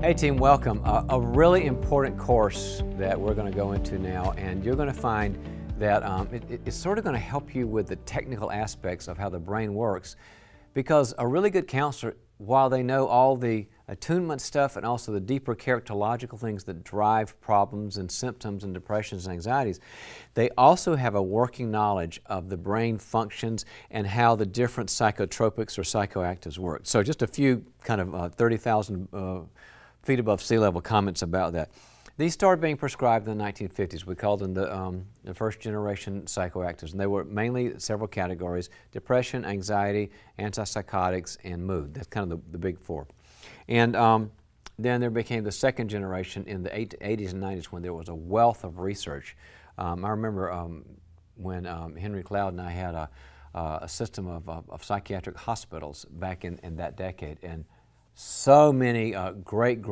Hey team, welcome. A really important course that we're going to go into now, and you're going to find that it's sort of going to help you with the technical aspects of how the brain works, because a really good counselor, while they know all the attunement stuff and also the deeper characterological things that drive problems and symptoms and depressions and anxieties, they also have a working knowledge of the brain functions and how the different psychotropics or psychoactives work. So just a few kind of 30,000 feet above sea level comments about that. These started being prescribed in the 1950s. We called them the first generation psychoactives, and they were mainly several categories: depression, anxiety, antipsychotics, and mood. That's kind of the big four. And then there became the second generation in the 80s and 90s, when there was a wealth of research. I remember when Henry Cloud and I had a system of psychiatric hospitals back in that decade, and so many great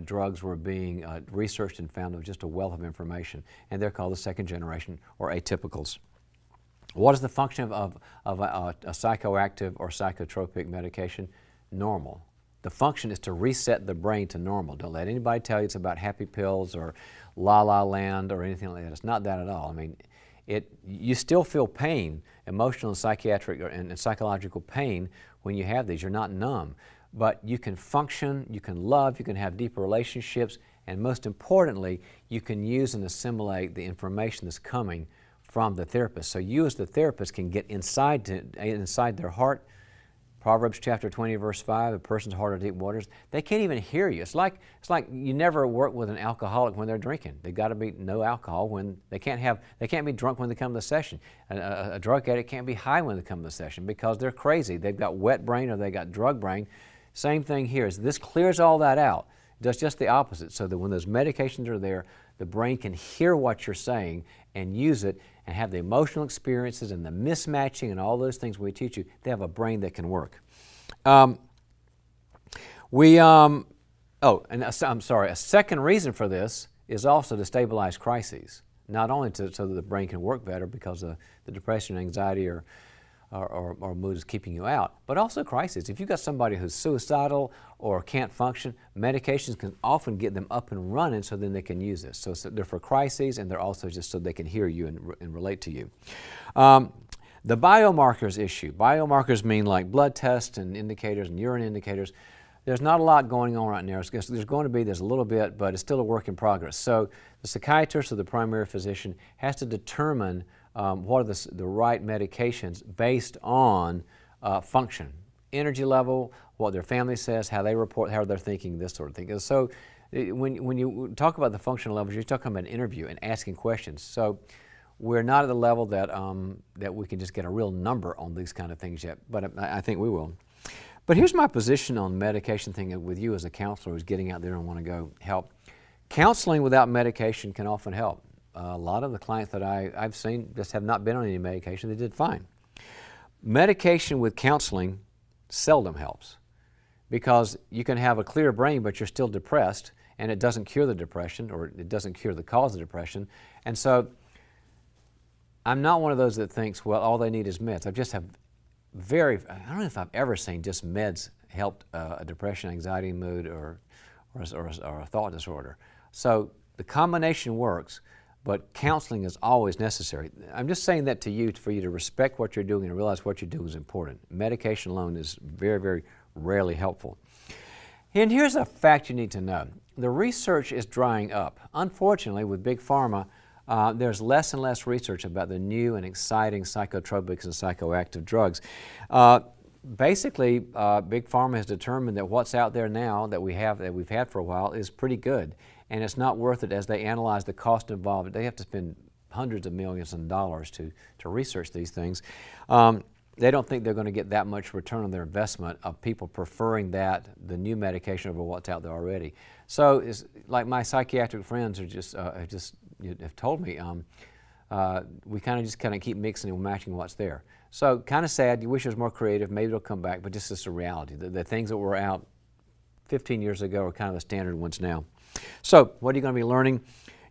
drugs were being researched and found. There was just a wealth of information, and they're called the second generation or atypicals. What is the function of a psychoactive or psychotropic medication? Normal. The function is to reset the brain to normal. Don't let anybody tell you it's about happy pills or la-la land or anything like that. It's not that at all. I mean, you still feel pain, emotional and psychiatric and psychological pain when you have these. You're not numb. But you can function, you can love, you can have deeper relationships, and most importantly, you can use and assimilate the information that's coming from the therapist. So you as the therapist can get inside their heart. Proverbs chapter 20, verse 5, a person's heart are deep waters. They can't even hear you. It's like you never work with an alcoholic when they're drinking. They've got to be no alcohol when they can't be drunk when they come to the session. A drug addict can't be high when they come to the session because they're crazy. They've got wet brain or they got drug brain. Same thing here. Is this clears all that out. It does just the opposite, so that when those medications are there, the brain can hear what you're saying and use it and have the emotional experiences and the mismatching and all those things we teach you. They have a brain that can work. A second reason for this is also to stabilize crises. Not only so that the brain can work better because the depression, anxiety, or mood is keeping you out, but also crises. If you've got somebody who's suicidal or can't function, medications can often get them up and running so then they can use this. So they're for crises, and they're also just so they can hear you and relate to you. The biomarkers issue. Biomarkers mean like blood tests and indicators and urine indicators. There's not a lot going on right now. There's a little bit, but it's still a work in progress. So the psychiatrist or the primary physician has to determine what are the right medications based on function, energy level, what their family says, how they report, how they're thinking, this sort of thing. So when you talk about the functional levels, you're talking about an interview and asking questions. So we're not at the level that we can just get a real number on these kind of things yet, but I think we will. But here's my position on medication thing with you as a counselor who's getting out there and want to go help. Counseling without medication can often help. A lot of the clients that I've seen just have not been on any medication. They did fine. Medication with counseling seldom helps, because you can have a clear brain but you're still depressed, and it doesn't cure the depression, or it doesn't cure the cause of depression. And so I'm not one of those that thinks, well, all they need is meds. I don't know if I've ever seen just meds helped a depression, anxiety, mood, or a thought disorder. So the combination works, but counseling is always necessary. I'm just saying that to you for you to respect what you're doing and realize what you do is important. Medication alone is very, very rarely helpful. And here's a fact you need to know. The research is drying up. Unfortunately, with Big Pharma, there's less and less research about the new and exciting psychotropics and psychoactive drugs. Basically, Big Pharma has determined that what's out there now that we've had for a while is pretty good, and it's not worth it as they analyze the cost involved. They have to spend hundreds of millions of dollars to research these things. They don't think they're going to get that much return on their investment of people preferring the new medication over what's out there already. So it's like my psychiatric friends are have told me, we kind of keep mixing and matching what's there. So kind of sad. You wish it was more creative. Maybe it'll come back, but this is the reality. The things that were out 15 years ago are kind of the standard ones now. So what are you going to be learning?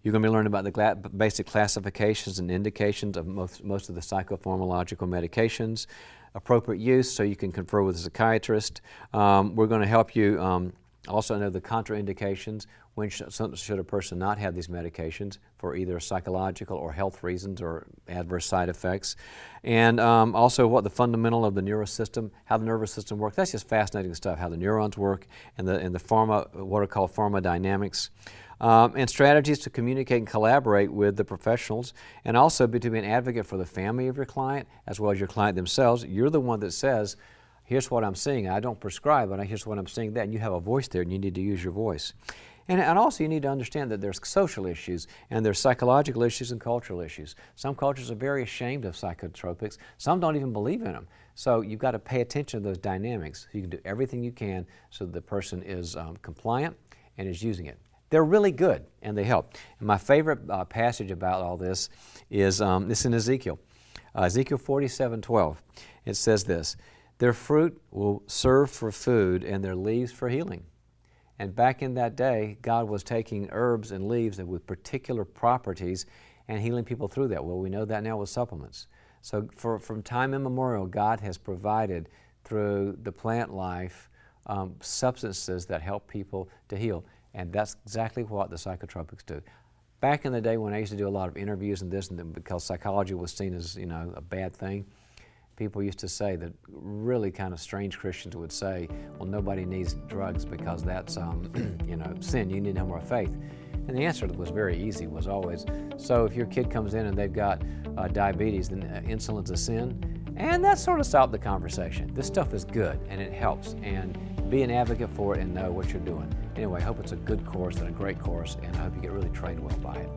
You're going to be learning about the basic classifications and indications of most of the psychopharmacological medications, appropriate use so you can confer with a psychiatrist. We're going to help you Also know the contraindications. When should a person not have these medications for either psychological or health reasons or adverse side effects. And also what the fundamental of the nervous system, how the nervous system works. That's just fascinating stuff, how the neurons work and what are called pharmacodynamics. And strategies to communicate and collaborate with the professionals, and also to be an advocate for the family of your client as well as your client themselves. You're the one that says, here's what I'm seeing. I don't prescribe, but here's what I'm seeing that. And you have a voice there, and you need to use your voice. And also you need to understand that there's social issues, and there's psychological issues and cultural issues. Some cultures are very ashamed of psychotropics. Some don't even believe in them. So you've got to pay attention to those dynamics. You can do everything you can so that the person is compliant and is using it. They're really good, and they help. And my favorite passage about all this is this in Ezekiel. Ezekiel 47:12. It says this, "Their fruit will serve for food and their leaves for healing." And back in that day, God was taking herbs and leaves with particular properties and healing people through that. Well, we know that now with supplements. So from time immemorial, God has provided through the plant life substances that help people to heal. And that's exactly what the psychotropics do. Back in the day when I used to do a lot of interviews and this, and because psychology was seen as, a bad thing, people used to say that really kind of strange Christians would say, well, nobody needs drugs because that's, sin. You need no more faith. And the answer was very easy, was always, so if your kid comes in and they've got diabetes, then insulin's a sin. And that sort of stopped the conversation. This stuff is good and it helps. And be an advocate for it and know what you're doing. Anyway, I hope it's a good course and a great course, and I hope you get really trained well by it.